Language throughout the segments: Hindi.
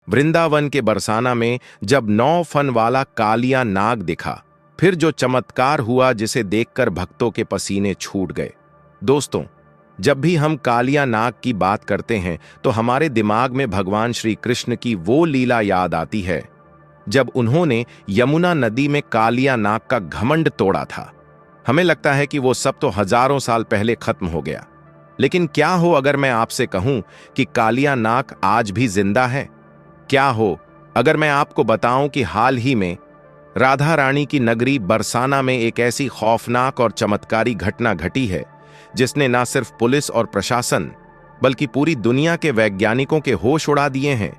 वृंदावन के बरसाना में जब 9 फन वाला कालिया नाग दिखा, फिर जो चमत्कार हुआ जिसे देखकर भक्तों के पसीने छूट गए। दोस्तों, जब भी हम कालिया नाग की बात करते हैं तो हमारे दिमाग में भगवान श्री कृष्ण की वो लीला याद आती है जब उन्होंने यमुना नदी में कालिया नाग का घमंड तोड़ा था। हमें लगता है कि वो सब तो हजारों साल पहले खत्म हो गया, लेकिन क्या हो अगर मैं आपसे कहूं कि कालिया नाग आज भी जिंदा है? क्या हो अगर मैं आपको बताऊं कि हाल ही में राधा रानी की नगरी बरसाना में एक ऐसी खौफनाक और चमत्कारी घटना घटी है जिसने न सिर्फ पुलिस और प्रशासन बल्कि पूरी दुनिया के वैज्ञानिकों के होश उड़ा दिए हैं।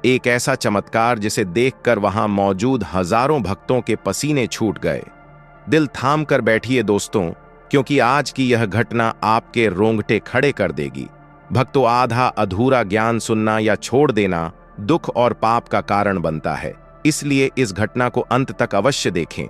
एक ऐसा चमत्कार जिसे देखकर वहां मौजूद हजारों भक्तों के पसीने छूट गए। दिल थाम कर बैठिए दोस्तों, क्योंकि आज की यह घटना आपके रोंगटे खड़े कर देगी। भक्तों, आधा अधूरा ज्ञान सुनना या छोड़ देना दुख और पाप का कारण बनता है, इसलिए इस घटना को अंत तक अवश्य देखें।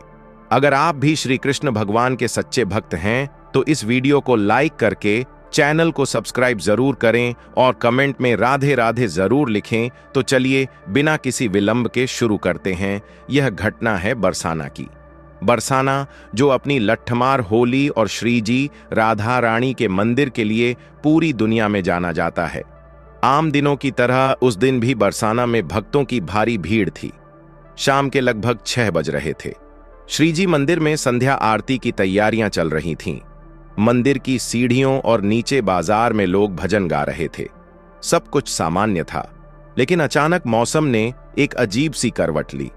अगर आप भी श्री कृष्ण भगवान के सच्चे भक्त हैं तो इस वीडियो को लाइक करके चैनल को सब्सक्राइब जरूर करें और कमेंट में राधे राधे जरूर लिखें। तो चलिए बिना किसी विलंब के शुरू करते हैं। यह घटना है बरसाना की। बरसाना, जो अपनी लट्ठमार होली और श्रीजी राधा रानी के मंदिर के लिए पूरी दुनिया में जाना जाता है। आम दिनों की तरह उस दिन भी बरसाना में भक्तों की भारी भीड़ थी। शाम के लगभग 6 बज रहे थे। श्रीजी मंदिर में संध्या आरती की तैयारियां चल रही थीं। मंदिर की सीढ़ियों और नीचे बाजार में लोग भजन गा रहे थे। सब कुछ सामान्य था, लेकिन अचानक मौसम ने एक अजीब सी करवट ली।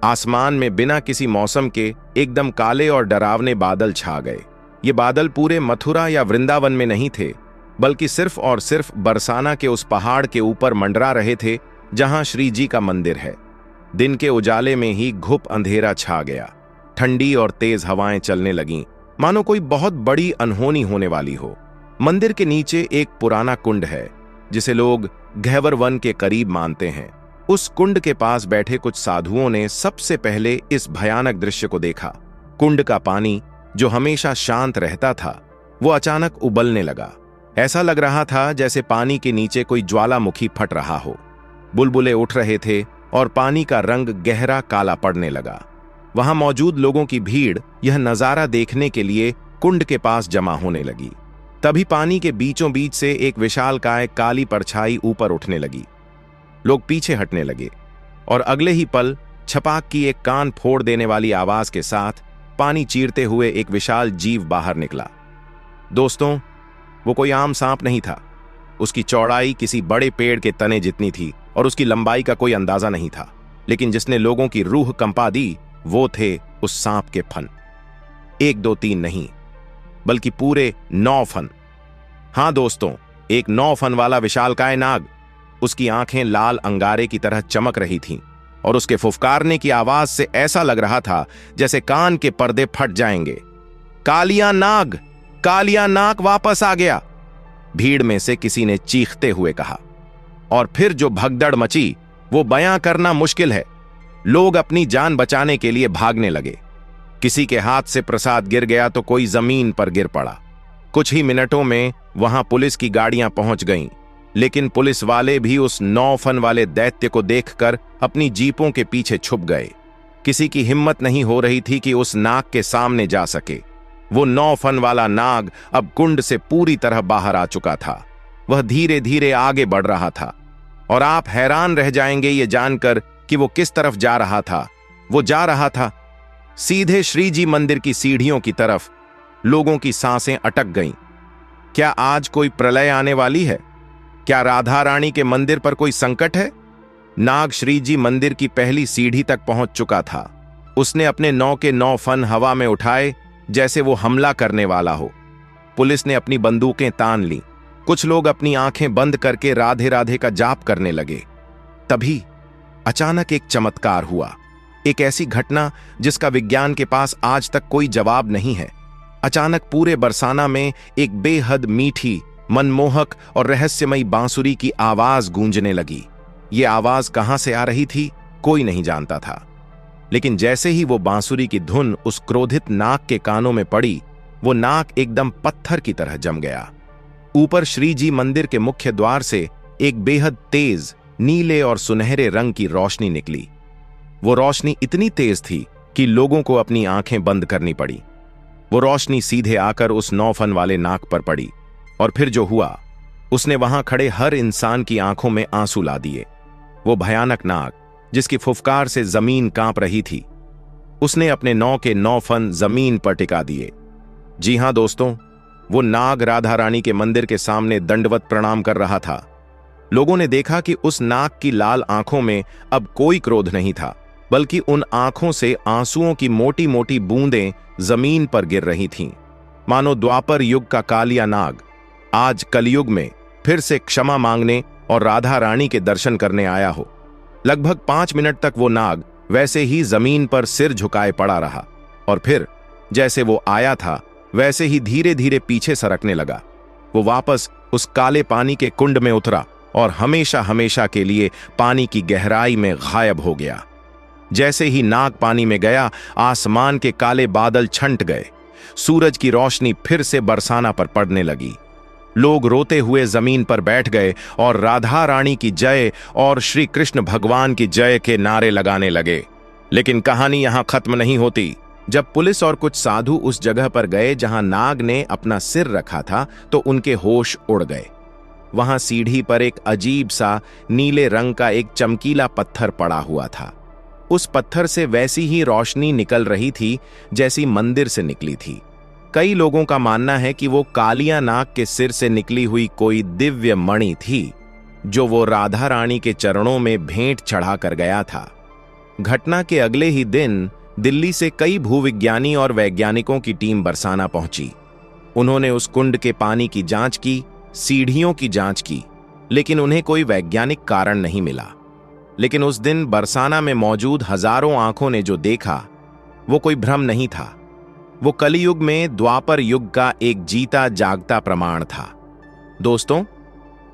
आसमान में बिना किसी मौसम के एकदम काले और डरावने बादल छा गए। ये बादल पूरे मथुरा या वृंदावन में नहीं थे, बल्कि सिर्फ और सिर्फ बरसाना के उस पहाड़ के ऊपर मंडरा रहे थे जहां श्री जी का मंदिर है। दिन के उजाले में ही घुप अंधेरा छा गया। ठंडी और तेज हवाएं चलने लगीं, मानो कोई बहुत बड़ी अनहोनी होने वाली हो। मंदिर के नीचे एक पुराना कुंड है जिसे लोग घैवर वन के करीब मानते हैं। उस कुंड के पास बैठे कुछ साधुओं ने सबसे पहले इस भयानक दृश्य को देखा। कुंड का पानी, जो हमेशा शांत रहता था, वो अचानक उबलने लगा। ऐसा लग रहा था जैसे पानी के नीचे कोई ज्वालामुखी फट रहा हो। बुलबुले उठ रहे थे और पानी का रंग गहरा काला पड़ने लगा। वहां मौजूद लोगों की भीड़ यह नजारा देखने के लिए कुंड के पास जमा होने लगी। तभी पानी के बीचों बीच से एक विशालकाय काली परछाई ऊपर उठने लगी। लोग पीछे हटने लगे और अगले ही पल छपाक की एक कान फोड़ देने वाली आवाज के साथ पानी चीरते हुए एक विशाल जीव बाहर निकला। दोस्तों, वो कोई आम सांप नहीं था। उसकी चौड़ाई किसी बड़े पेड़ के तने जितनी थी और उसकी लंबाई का कोई अंदाजा नहीं था, लेकिन जिसने लोगों की रूह कंपा दी वो थे उस सांप के फन। 1 2 3 नहीं, बल्कि पूरे 9 फन। हां दोस्तों, एक 9 फन वाला विशालकाय नाग। उसकी आंखें लाल अंगारे की तरह चमक रही थीं और उसके फुफकारने की आवाज से ऐसा लग रहा था जैसे कान के पर्दे फट जाएंगे। कालिया नाग, कालिया नाग वापस आ गया, भीड़ में से किसी ने चीखते हुए कहा। और फिर जो भगदड़ मची वो बयां करना मुश्किल है। लोग अपनी जान बचाने के लिए भागने लगे। किसी के हाथ से प्रसाद गिर गया तो कोई जमीन पर गिर पड़ा। कुछ ही मिनटों में वहां पुलिस की गाड़ियां पहुंच गईं, लेकिन पुलिस वाले भी उस 9 फन वाले दैत्य को देखकर अपनी जीपों के पीछे छुप गए। किसी की हिम्मत नहीं हो रही थी कि उस नाग के सामने जा सके। वो 9 फन वाला नाग अब कुंड से पूरी तरह बाहर आ चुका था। वह धीरे धीरे आगे बढ़ रहा था और आप हैरान रह जाएंगे ये जानकर कि वो किस तरफ जा रहा था। वो जा रहा था सीधे श्रीजी मंदिर की सीढ़ियों की तरफ। लोगों की सांसें अटक गईं। क्या आज कोई प्रलय आने वाली है? क्या राधा रानी के मंदिर पर कोई संकट है? नाग श्रीजी मंदिर की पहली सीढ़ी तक पहुंच चुका था। उसने अपने 9 के 9 फन हवा में उठाए जैसे वो हमला करने वाला हो। पुलिस ने अपनी बंदूकें तान ली। कुछ लोग अपनी आंखें बंद करके राधे राधे का जाप करने लगे। तभी अचानक एक चमत्कार हुआ। एक ऐसी घटना जिसका विज्ञान के पास आज तक कोई जवाब नहीं है। अचानक पूरे बरसाना में एक बेहद मीठी, मनमोहक और रहस्यमयी बांसुरी की आवाज गूंजने लगी। ये आवाज कहां से आ रही थी कोई नहीं जानता था, लेकिन जैसे ही वो बांसुरी की धुन उस क्रोधित नाग के कानों में पड़ी, वो नाग एकदम पत्थर की तरह जम गया। ऊपर श्रीजी मंदिर के मुख्य द्वार से एक बेहद तेज नीले और सुनहरे रंग की रोशनी निकली। वो रोशनी इतनी तेज थी कि लोगों को अपनी आंखें बंद करनी पड़ी। वो रोशनी सीधे आकर उस 9 फन वाले नाग पर पड़ी और फिर जो हुआ, उसने वहां खड़े हर इंसान की आंखों में आंसू ला दिए। वो भयानक नाग, जिसकी फुफकार से जमीन कांप रही थी, उसने अपने 9 के 9 फन जमीन पर टिका दिए। जी हां दोस्तों, वो नाग राधा रानी के मंदिर के सामने दंडवत प्रणाम कर रहा था। लोगों ने देखा कि उस नाग की लाल आंखों में अब कोई क्रोध नहीं था, बल्कि उन आंखों से आंसुओं की मोटी मोटी बूंदें जमीन पर गिर रही थीं। मानो द्वापर युग का कालिया नाग आज कलयुग में फिर से क्षमा मांगने और राधा रानी के दर्शन करने आया हो। लगभग 5 मिनट तक वो नाग वैसे ही जमीन पर सिर झुकाए पड़ा रहा और फिर जैसे वो आया था वैसे ही धीरे धीरे पीछे सरकने लगा। वो वापस उस काले पानी के कुंड में उतरा और हमेशा हमेशा के लिए पानी की गहराई में गायब हो गया। जैसे ही नाग पानी में गया, आसमान के काले बादल छंट गए। सूरज की रोशनी फिर से बरसाना पर पड़ने लगी। लोग रोते हुए जमीन पर बैठ गए और राधा रानी की जय और श्री कृष्ण भगवान की जय के नारे लगाने लगे। लेकिन कहानी यहां खत्म नहीं होती। जब पुलिस और कुछ साधु उस जगह पर गए जहां नाग ने अपना सिर रखा था, तो उनके होश उड़ गए। वहां सीढ़ी पर एक अजीब सा नीले रंग का एक चमकीला पत्थर पड़ा हुआ था। उस पत्थर से वैसी ही रोशनी निकल रही थी जैसी मंदिर से निकली थी। कई लोगों का मानना है कि वो कालिया नाग के सिर से निकली हुई कोई दिव्य मणि थी, जो वो राधा रानी के चरणों में भेंट चढ़ा कर गया था। घटना के अगले ही दिन दिल्ली से कई भूविज्ञानी और वैज्ञानिकों की टीम बरसाना पहुंची। उन्होंने उस कुंड के पानी की जांच की, सीढ़ियों की जांच की, लेकिन उन्हें कोई वैज्ञानिक कारण नहीं मिला। लेकिन उस दिन बरसाना में मौजूद हजारों आंखों ने जो देखा, वो कोई भ्रम नहीं था। वो कलियुग में द्वापर युग का एक जीता जागता प्रमाण था। दोस्तों,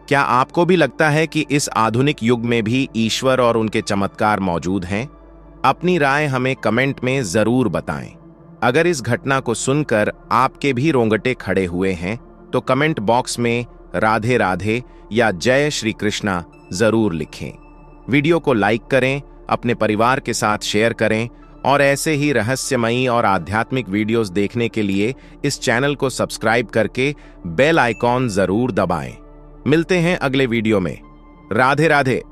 क्या आपको भी लगता है कि इस आधुनिक युग में भी ईश्वर और उनके चमत्कार मौजूद हैं? अपनी राय हमें कमेंट में जरूर बताएं। अगर इस घटना को सुनकर आपके भी रोंगटे खड़े हुए हैं, तो कमेंट बॉक्स में राधे राधे या जय श्री कृष्णा जरूर लिखें। वीडियो को लाइक करें, अपने परिवार के साथ शेयर करें और ऐसे ही रहस्यमयी और आध्यात्मिक वीडियोस देखने के लिए इस चैनल को सब्सक्राइब करके बेल आइकॉन जरूर दबाएं। मिलते हैं अगले वीडियो में। राधे राधे।